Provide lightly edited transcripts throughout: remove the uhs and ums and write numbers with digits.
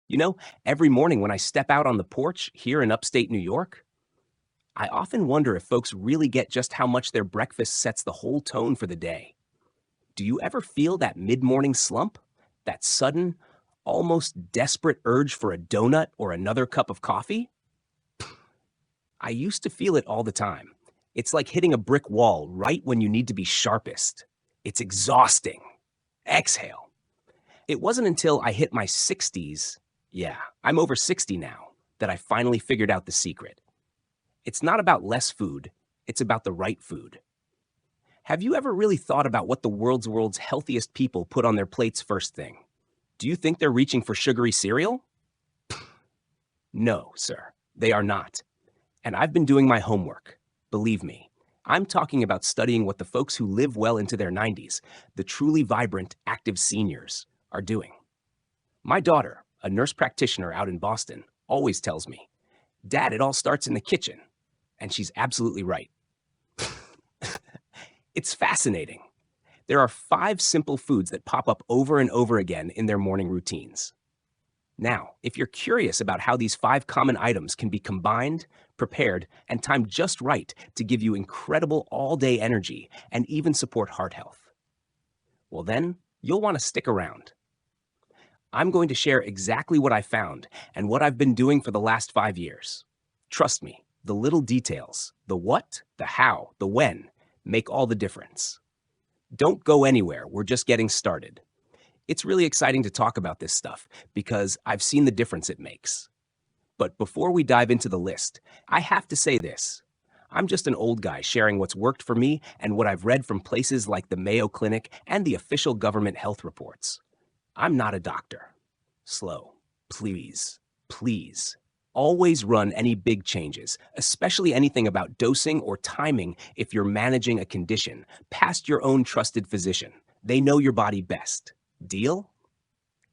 You know, every morning when I step out on the porch here in upstate New York, I often wonder if folks really get just how much their breakfast sets the whole tone for the day. Do you ever feel that mid morning slump? That sudden, almost desperate urge for a donut or another cup of coffee? I used to feel it all the time. It's like hitting a brick wall right when you need to be sharpest. It's exhausting. Exhale. It wasn't until I hit my 60s, yeah, I'm over 60 now, that I finally figured out the secret. It's not about less food, it's about the right food. Have you ever really thought about what the world's healthiest people put on their plates first thing? Do you think they're reaching for sugary cereal? No, sir, they are not. And I've been doing my homework. Believe me, I'm talking about studying what the folks who live well into their 90s, the truly vibrant, active seniors, are doing. My daughter, a nurse practitioner out in Boston, always tells me, "Dad, it all starts in the kitchen." And she's absolutely right. It's fascinating. There are 5 simple foods that pop up over and over again in their morning routines. Now, if you're curious about how these 5 common items can be combined, prepared, and timed just right to give you incredible all day energy and even support heart health, well, then you'll want to stick around. I'm going to share exactly what I found and what I've been doing for the last 5 years. Trust me, the little details, the what, the how, the when, make all the difference. Don't go anywhere, we're just getting started. It's really exciting to talk about this stuff because I've seen the difference it makes. But before we dive into the list, I have to say this. I'm just an old guy sharing what's worked for me and what I've read from places like the Mayo Clinic and the official government health reports. I'm not a doctor. Slow. Please. Please. Always run any big changes, especially anything about dosing or timing if you're managing a condition, past your own trusted physician. They know your body best. Deal?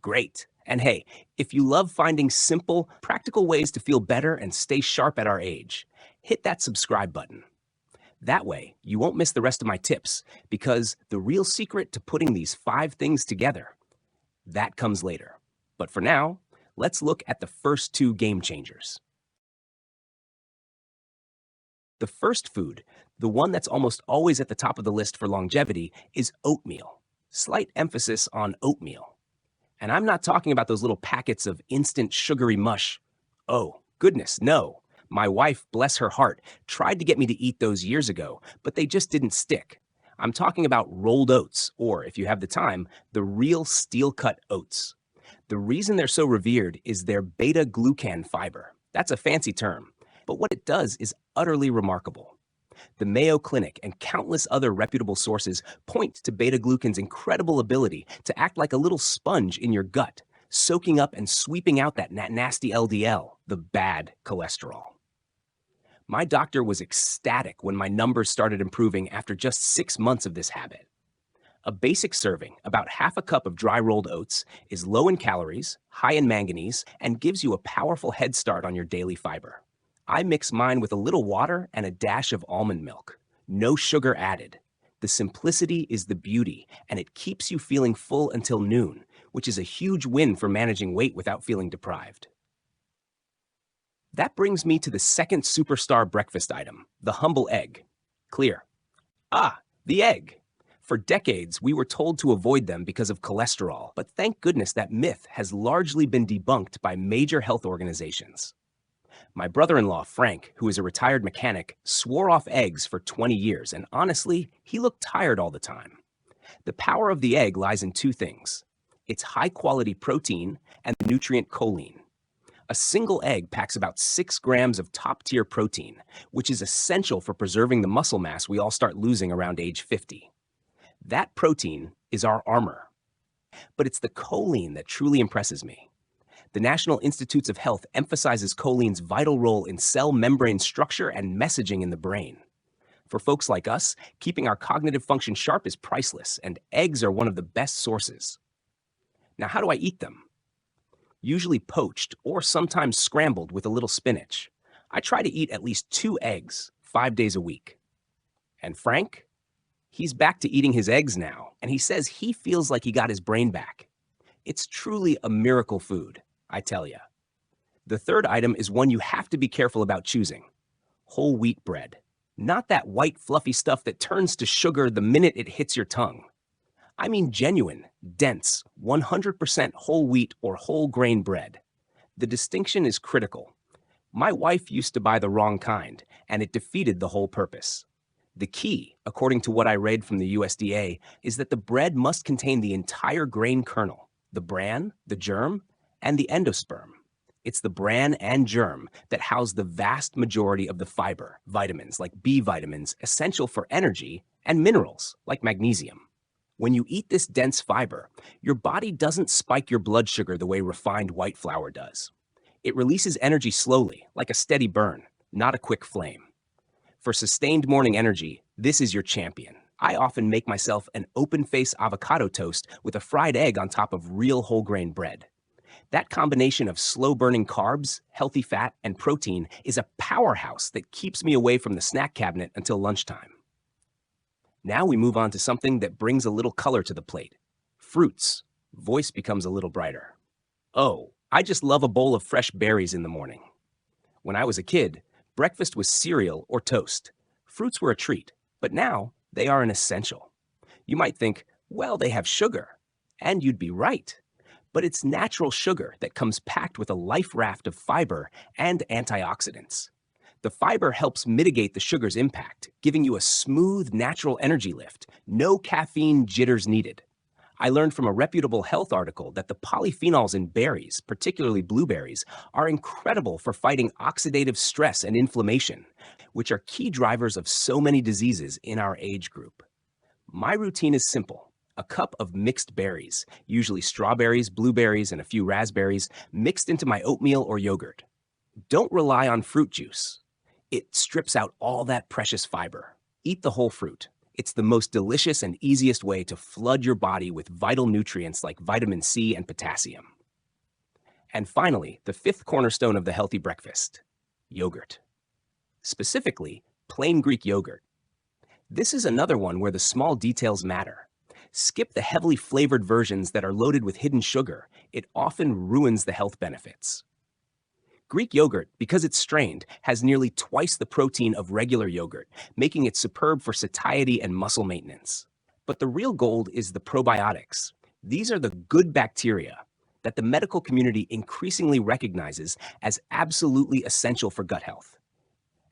Great. And hey, if you love finding simple, practical ways to feel better and stay sharp at our age, hit that subscribe button. That way, you won't miss the rest of my tips because the real secret to putting these 5 things together, that comes later. But for now, let's look at the first 2 game changers. The first food, the one that's almost always at the top of the list for longevity, is oatmeal. Slight emphasis on oatmeal. And I'm not talking about those little packets of instant sugary mush. Oh, goodness, no. My wife, bless her heart, tried to get me to eat those years ago, but they just didn't stick. I'm talking about rolled oats, or if you have the time, the real steel-cut oats. The reason they're so revered is their beta-glucan fiber. That's a fancy term, but what it does is utterly remarkable. The Mayo Clinic and countless other reputable sources point to beta-glucan's incredible ability to act like a little sponge in your gut, soaking up and sweeping out that nasty LDL, the bad cholesterol. My doctor was ecstatic when my numbers started improving after just 6 months of this habit. A basic serving, about half a cup of dry rolled oats, is low in calories, high in manganese, and gives you a powerful head start on your daily fiber. I mix mine with a little water and a dash of almond milk. No sugar added. The simplicity is the beauty, and it keeps you feeling full until noon, which is a huge win for managing weight without feeling deprived. That brings me to the second superstar breakfast item, the humble egg. Clear. Ah, the egg. For decades, we were told to avoid them because of cholesterol, but thank goodness that myth has largely been debunked by major health organizations. My brother-in-law, Frank, who is a retired mechanic, swore off eggs for 20 years, and honestly, he looked tired all the time. The power of the egg lies in 2 things. Its high-quality protein and the nutrient choline. A single egg packs about 6 grams of top-tier protein, which is essential for preserving the muscle mass we all start losing around age 50. That protein is our armor. But it's the choline that truly impresses me. The National Institutes of Health emphasizes choline's vital role in cell membrane structure and messaging in the brain. For folks like us, keeping our cognitive function sharp is priceless, and eggs are one of the best sources. Now, how do I eat them? Usually poached or sometimes scrambled with a little spinach. I try to eat at least 2 eggs 5 days a week. And Frank? He's back to eating his eggs now, and he says he feels like he got his brain back. It's truly a miracle food. I tell ya. The third item is one you have to be careful about choosing: whole wheat bread. Not that white, fluffy stuff that turns to sugar the minute it hits your tongue. I mean genuine, dense, 100% whole wheat or whole grain bread. The distinction is critical. My wife used to buy the wrong kind, and it defeated the whole purpose. The key, according to what I read from the USDA, is that the bread must contain the entire grain kernel, the bran, the germ, and the endosperm. It's the bran and germ that house the vast majority of the fiber, vitamins like B vitamins essential for energy, and minerals like magnesium. When you eat this dense fiber, your body doesn't spike your blood sugar the way refined white flour does. It releases energy slowly, like a steady burn, not a quick flame. For sustained morning energy, this is your champion. I often make myself an open-face avocado toast with a fried egg on top of real whole grain bread. That combination of slow-burning carbs, healthy fat, and protein is a powerhouse that keeps me away from the snack cabinet until lunchtime. Now we move on to something that brings a little color to the plate: fruits. Voice becomes a little brighter. Oh, I just love a bowl of fresh berries in the morning. When I was a kid, breakfast was cereal or toast. Fruits were a treat, but now they are an essential. You might think, well, they have sugar. And you'd be right. But it's natural sugar that comes packed with a life raft of fiber and antioxidants. The fiber helps mitigate the sugar's impact, giving you a smooth, natural energy lift. No caffeine jitters needed. I learned from a reputable health article that the polyphenols in berries, particularly blueberries, are incredible for fighting oxidative stress and inflammation, which are key drivers of so many diseases in our age group. My routine is simple: a cup of mixed berries, usually strawberries, blueberries, and a few raspberries, mixed into my oatmeal or yogurt. Don't rely on fruit juice. It strips out all that precious fiber. Eat the whole fruit. It's the most delicious and easiest way to flood your body with vital nutrients like vitamin C and potassium. And finally, the fifth cornerstone of the healthy breakfast: yogurt. Specifically, plain Greek yogurt. This is another one where the small details matter. Skip the heavily flavored versions that are loaded with hidden sugar. It often ruins the health benefits. Greek yogurt, because it's strained, has nearly twice the protein of regular yogurt, making it superb for satiety and muscle maintenance. But the real gold is the probiotics. These are the good bacteria that the medical community increasingly recognizes as absolutely essential for gut health.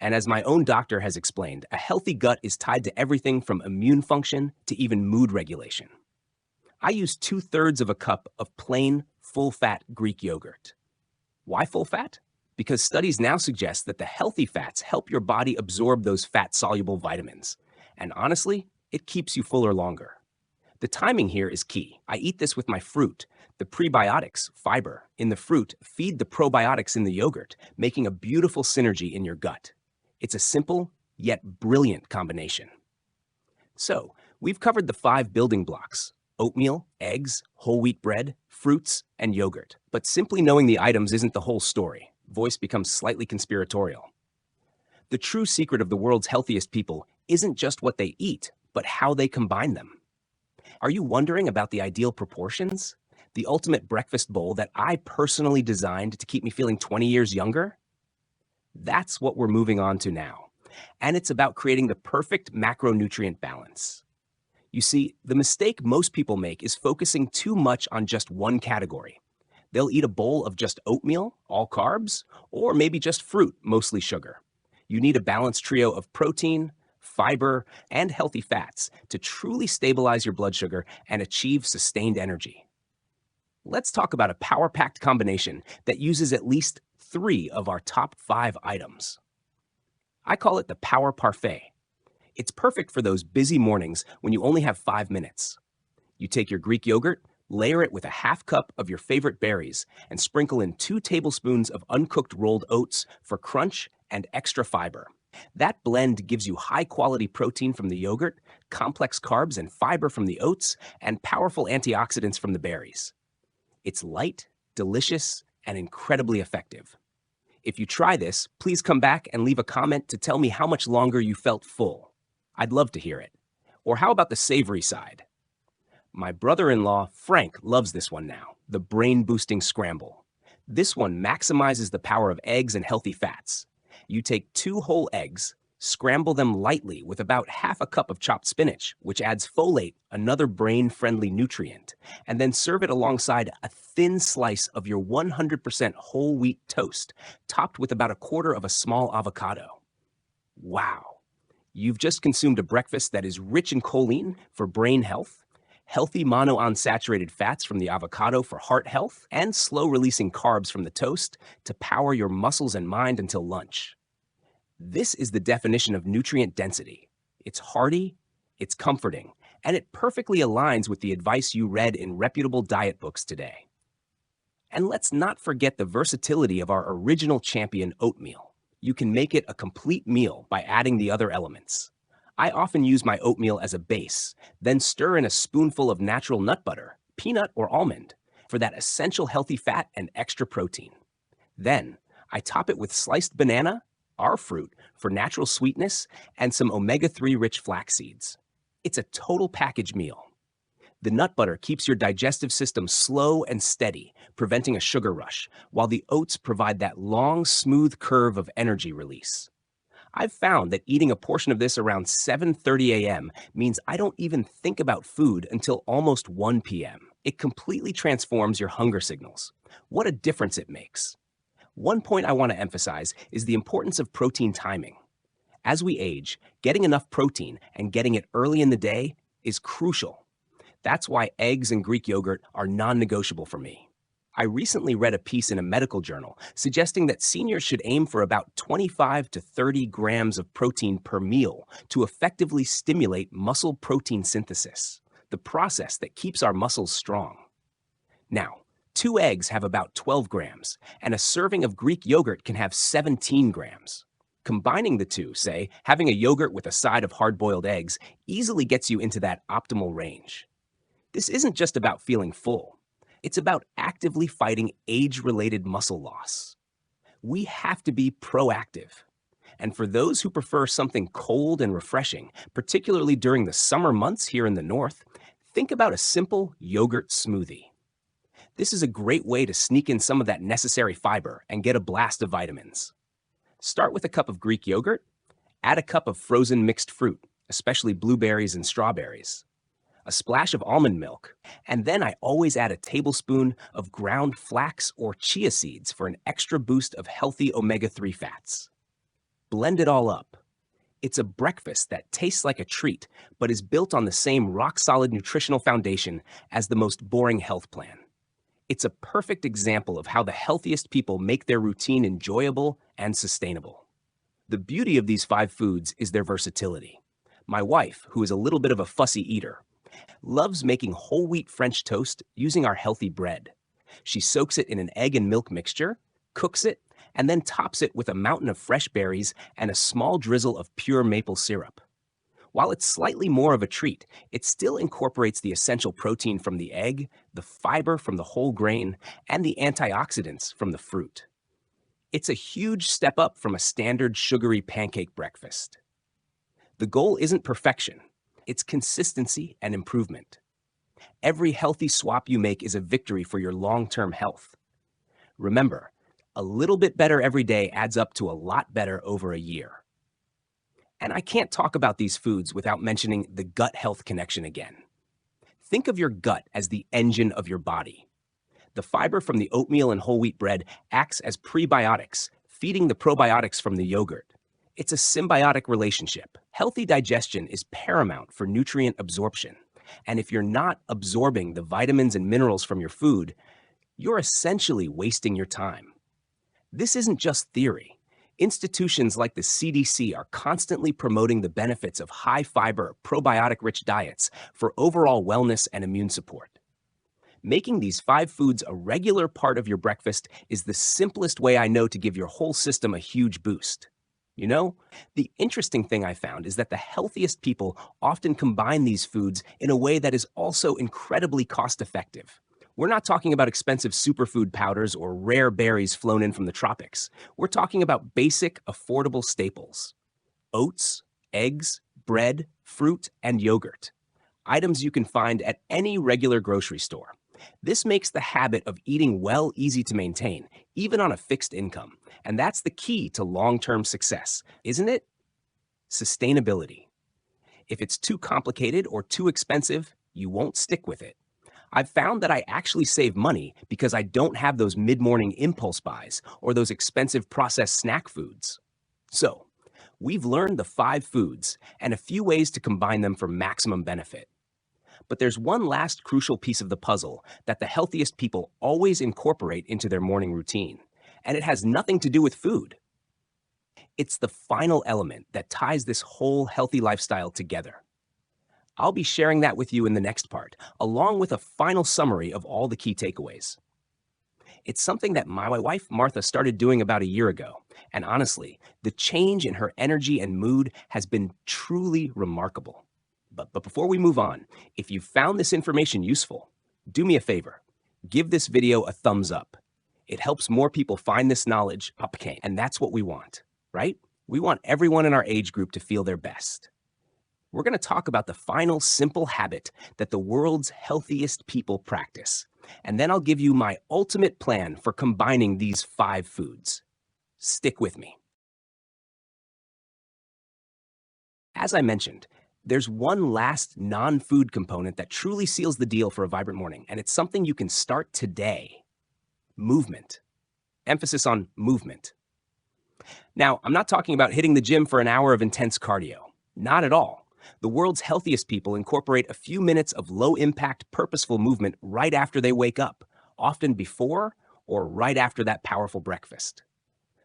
And as my own doctor has explained, a healthy gut is tied to everything from immune function to even mood regulation. I use 2/3 of a cup of plain, full-fat Greek yogurt. Why full fat? Because studies now suggest that the healthy fats help your body absorb those fat-soluble vitamins. And honestly, it keeps you fuller longer. The timing here is key. I eat this with my fruit. The prebiotics, fiber, in the fruit feed the probiotics in the yogurt, making a beautiful synergy in your gut. It's a simple, yet brilliant combination. So, we've covered the 5 building blocks: oatmeal, eggs, whole wheat bread, fruits, and yogurt. But simply knowing the items isn't the whole story. Voice becomes slightly conspiratorial. The true secret of the world's healthiest people isn't just what they eat, but how they combine them. Are you wondering about the ideal proportions? The ultimate breakfast bowl that I personally designed to keep me feeling 20 years younger? That's what we're moving on to now. And it's about creating the perfect macronutrient balance. You see, the mistake most people make is focusing too much on just one category. They'll eat a bowl of just oatmeal, all carbs, or maybe just fruit, mostly sugar. You need a balanced trio of protein, fiber, and healthy fats to truly stabilize your blood sugar and achieve sustained energy. Let's talk about a power-packed combination that uses at least 3 of our top 5 items. I call it the Power Parfait. It's perfect for those busy mornings when you only have 5 minutes. You take your Greek yogurt, layer it with a half cup of your favorite berries, and sprinkle in 2 tablespoons of uncooked rolled oats for crunch and extra fiber. That blend gives you high-quality protein from the yogurt, complex carbs and fiber from the oats, and powerful antioxidants from the berries. It's light, delicious, and incredibly effective. If you try this, please come back and leave a comment to tell me how much longer you felt full. I'd love to hear it. Or how about the savory side? My brother-in-law, Frank, loves this one now, the brain-boosting Scramble. This one maximizes the power of eggs and healthy fats. You take 2 whole eggs, scramble them lightly with about half a cup of chopped spinach, which adds folate, another brain-friendly nutrient, and then serve it alongside a thin slice of your 100% whole wheat toast, topped with about a quarter of a small avocado. Wow! You've just consumed a breakfast that is rich in choline for brain health, healthy monounsaturated fats from the avocado for heart health, and slow-releasing carbs from the toast to power your muscles and mind until lunch. This is the definition of nutrient density. It's hearty, it's comforting, and it perfectly aligns with the advice you read in reputable diet books today. And let's not forget the versatility of our original champion, oatmeal. You can make it a complete meal by adding the other elements. I often use my oatmeal as a base, then stir in a spoonful of natural nut butter, peanut or almond, for that essential healthy fat and extra protein. Then, I top it with sliced banana, our fruit, for natural sweetness, and some omega-3 rich flax seeds. It's a total package meal. The nut butter keeps your digestive system slow and steady, preventing a sugar rush, while the oats provide that long, smooth curve of energy release. I've found that eating a portion of this around 7:30 a.m. means I don't even think about food until almost 1 p.m. It completely transforms your hunger signals. What a difference it makes. One point I want to emphasize is the importance of protein timing. As we age, getting enough protein and getting it early in the day is crucial. That's why eggs and Greek yogurt are non-negotiable for me. I recently read a piece in a medical journal suggesting that seniors should aim for about 25 to 30 grams of protein per meal to effectively stimulate muscle protein synthesis, the process that keeps our muscles strong. Now, 2 eggs have about 12 grams, and a serving of Greek yogurt can have 17 grams. Combining the two, say, having a yogurt with a side of hard-boiled eggs, easily gets you into that optimal range. This isn't just about feeling full. It's about actively fighting age-related muscle loss. We have to be proactive. And for those who prefer something cold and refreshing, particularly during the summer months here in the north, think about a simple yogurt smoothie. This is a great way to sneak in some of that necessary fiber and get a blast of vitamins. Start with a cup of Greek yogurt, add a cup of frozen mixed fruit, especially blueberries and strawberries, a splash of almond milk, and then I always add a tablespoon of ground flax or chia seeds for an extra boost of healthy omega-3 fats. Blend it all up. It's a breakfast that tastes like a treat, but is built on the same rock-solid nutritional foundation as the most boring health plan. It's a perfect example of how the healthiest people make their routine enjoyable and sustainable. The beauty of these 5 foods is their versatility. My wife, who is a little bit of a fussy eater, loves making whole wheat French toast using our healthy bread. She soaks it in an egg and milk mixture, cooks it, and then tops it with a mountain of fresh berries and a small drizzle of pure maple syrup. While it's slightly more of a treat, it still incorporates the essential protein from the egg, the fiber from the whole grain, and the antioxidants from the fruit. It's a huge step up from a standard sugary pancake breakfast. The goal isn't perfection, it's consistency and improvement. Every healthy swap you make is a victory for your long-term health. Remember, a little bit better every day adds up to a lot better over a year. And I can't talk about these foods without mentioning the gut health connection again. Think of your gut as the engine of your body. The fiber from the oatmeal and whole wheat bread acts as prebiotics, feeding the probiotics from the yogurt. It's a symbiotic relationship. Healthy digestion is paramount for nutrient absorption. And if you're not absorbing the vitamins and minerals from your food, you're essentially wasting your time. This isn't just theory. Institutions like the CDC are constantly promoting the benefits of high-fiber, probiotic-rich diets for overall wellness and immune support. Making these 5 foods a regular part of your breakfast is the simplest way I know to give your whole system a huge boost. You know, the interesting thing I found is that the healthiest people often combine these foods in a way that is also incredibly cost-effective. We're not talking about expensive superfood powders or rare berries flown in from the tropics. We're talking about basic, affordable staples. Oats, eggs, bread, fruit, and yogurt. Items you can find at any regular grocery store. This makes the habit of eating well easy to maintain, even on a fixed income. And that's the key to long-term success, isn't it? Sustainability. If it's too complicated or too expensive, you won't stick with it. I've found that I actually save money because I don't have those mid-morning impulse buys or those expensive processed snack foods. So, we've learned the 5 foods and a few ways to combine them for maximum benefit. But there's one last crucial piece of the puzzle that the healthiest people always incorporate into their morning routine, and it has nothing to do with food. It's the final element that ties this whole healthy lifestyle together. I'll be sharing that with you in the next part, along with a final summary of all the key takeaways. It's something that my wife Martha started doing about a year ago, and honestly, the change in her energy and mood has been truly remarkable. But before we move on, if you found this information useful, do me a favor. Give this video a thumbs up. It helps more people find this knowledge, and that's what we want, right? We want everyone in our age group to feel their best. We're going to talk about the final simple habit that the world's healthiest people practice. And then I'll give you my ultimate plan for combining these 5 foods. Stick with me. As I mentioned, there's one last non-food component that truly seals the deal for a vibrant morning, and it's something you can start today. Movement. Emphasis on movement. Now, I'm not talking about hitting the gym for an hour of intense cardio. Not at all. The world's healthiest people incorporate a few minutes of low-impact, purposeful movement right after they wake up, often before or right after that powerful breakfast.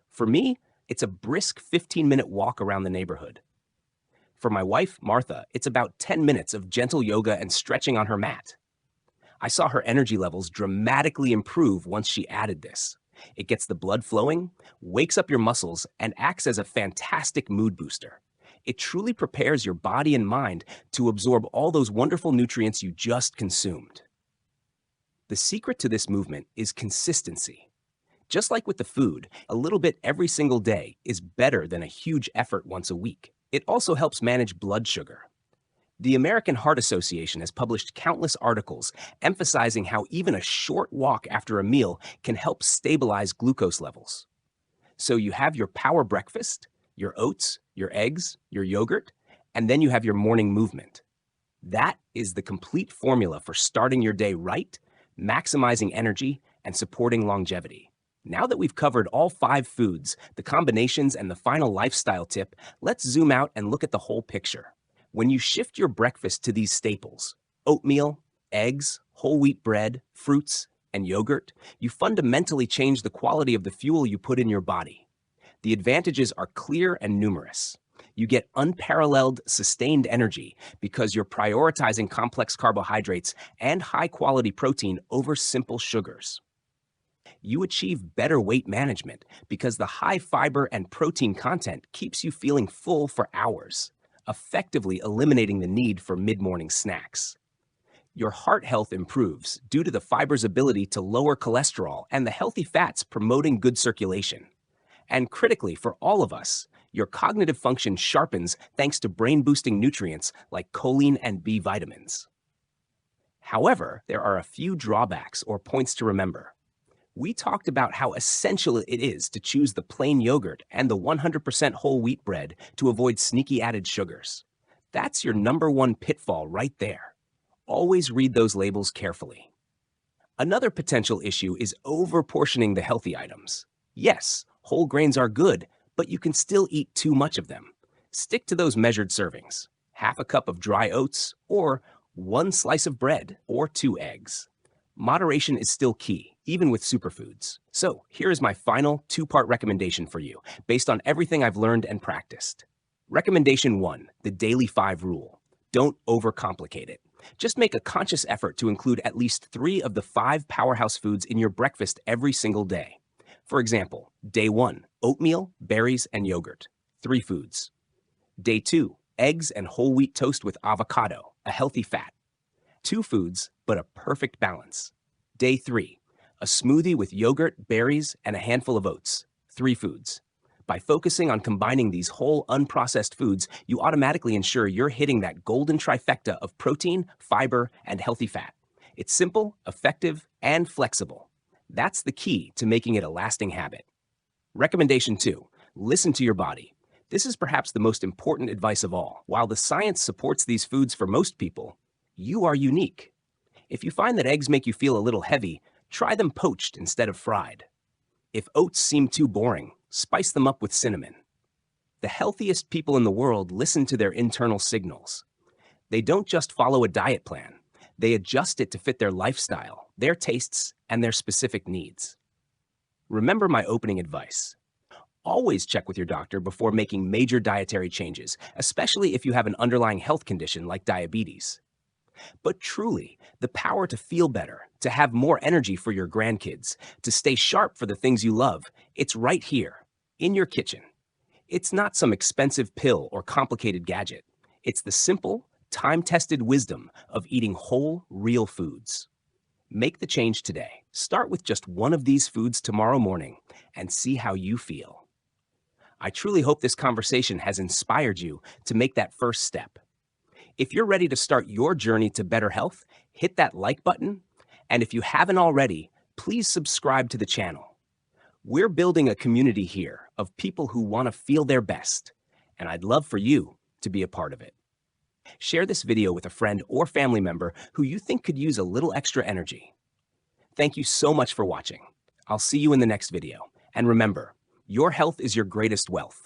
For me, it's a brisk 15-minute walk around the neighborhood. For my wife, Martha, it's about 10 minutes of gentle yoga and stretching on her mat. I saw her energy levels dramatically improve once she added this. It gets the blood flowing, wakes up your muscles, and acts as a fantastic mood booster. It truly prepares your body and mind to absorb all those wonderful nutrients you just consumed. The secret to this movement is consistency. Just like with the food, a little bit every single day is better than a huge effort once a week. It also helps manage blood sugar. The American Heart Association has published countless articles emphasizing how even a short walk after a meal can help stabilize glucose levels. So you have your power breakfast, your oats, your eggs, your yogurt, and then you have your morning movement. That is the complete formula for starting your day right, maximizing energy, and supporting longevity. Now that we've covered all 5 foods, the combinations, and the final lifestyle tip, let's zoom out and look at the whole picture. When you shift your breakfast to these staples, oatmeal, eggs, whole wheat bread, fruits, and yogurt, you fundamentally change the quality of the fuel you put in your body. The advantages are clear and numerous. You get unparalleled, sustained energy because you're prioritizing complex carbohydrates and high-quality protein over simple sugars. You achieve better weight management because the high fiber and protein content keeps you feeling full for hours, effectively eliminating the need for mid-morning snacks. Your heart health improves due to the fiber's ability to lower cholesterol and the healthy fats promoting good circulation. And critically for all of us, your cognitive function sharpens thanks to brain-boosting nutrients like choline and B vitamins. However, there are a few drawbacks or points to remember. We talked about how essential it is to choose the plain yogurt and the 100% whole wheat bread to avoid sneaky added sugars. That's your #1 pitfall right there. Always read those labels carefully. Another potential issue is over-portioning the healthy items. Yes, whole grains are good, but you can still eat too much of them. Stick to those measured servings. Half a cup of dry oats, or 1 slice of bread, or 2 eggs. Moderation is still key, even with superfoods. So here is my final 2-part recommendation for you, based on everything I've learned and practiced. Recommendation 1, the Daily 5 Rule. Don't overcomplicate it. Just make a conscious effort to include at least 3 of the 5 powerhouse foods in your breakfast every single day. For example, Day 1, oatmeal, berries, and yogurt, 3 foods. Day 2, eggs and whole wheat toast with avocado, a healthy fat. 2 foods, but a perfect balance. Day 3, a smoothie with yogurt, berries, and a handful of oats, 3 foods. By focusing on combining these whole unprocessed foods, you automatically ensure you're hitting that golden trifecta of protein, fiber, and healthy fat. It's simple, effective, and flexible. That's the key to making it a lasting habit. Recommendation 2. Listen to your body. This is perhaps the most important advice of all. While the science supports these foods for most people, you are unique. If you find that eggs make you feel a little heavy, try them poached instead of fried. If oats seem too boring, spice them up with cinnamon. The healthiest people in the world listen to their internal signals. They don't just follow a diet plan. They adjust it to fit their lifestyle, their tastes, and their specific needs. Remember my opening advice. Always check with your doctor before making major dietary changes, especially if you have an underlying health condition like diabetes. But truly, the power to feel better, to have more energy for your grandkids, to stay sharp for the things you love, it's right here, in your kitchen. It's not some expensive pill or complicated gadget. It's the simple, time-tested wisdom of eating whole, real foods. Make the change today. Start with just one of these foods tomorrow morning and see how you feel. I truly hope this conversation has inspired you to make that first step. If you're ready to start your journey to better health, hit that like button. And if you haven't already, please subscribe to the channel. We're building a community here of people who want to feel their best, and I'd love for you to be a part of it. Share this video with a friend or family member who you think could use a little extra energy. Thank you so much for watching. I'll see you in the next video. And remember, your health is your greatest wealth.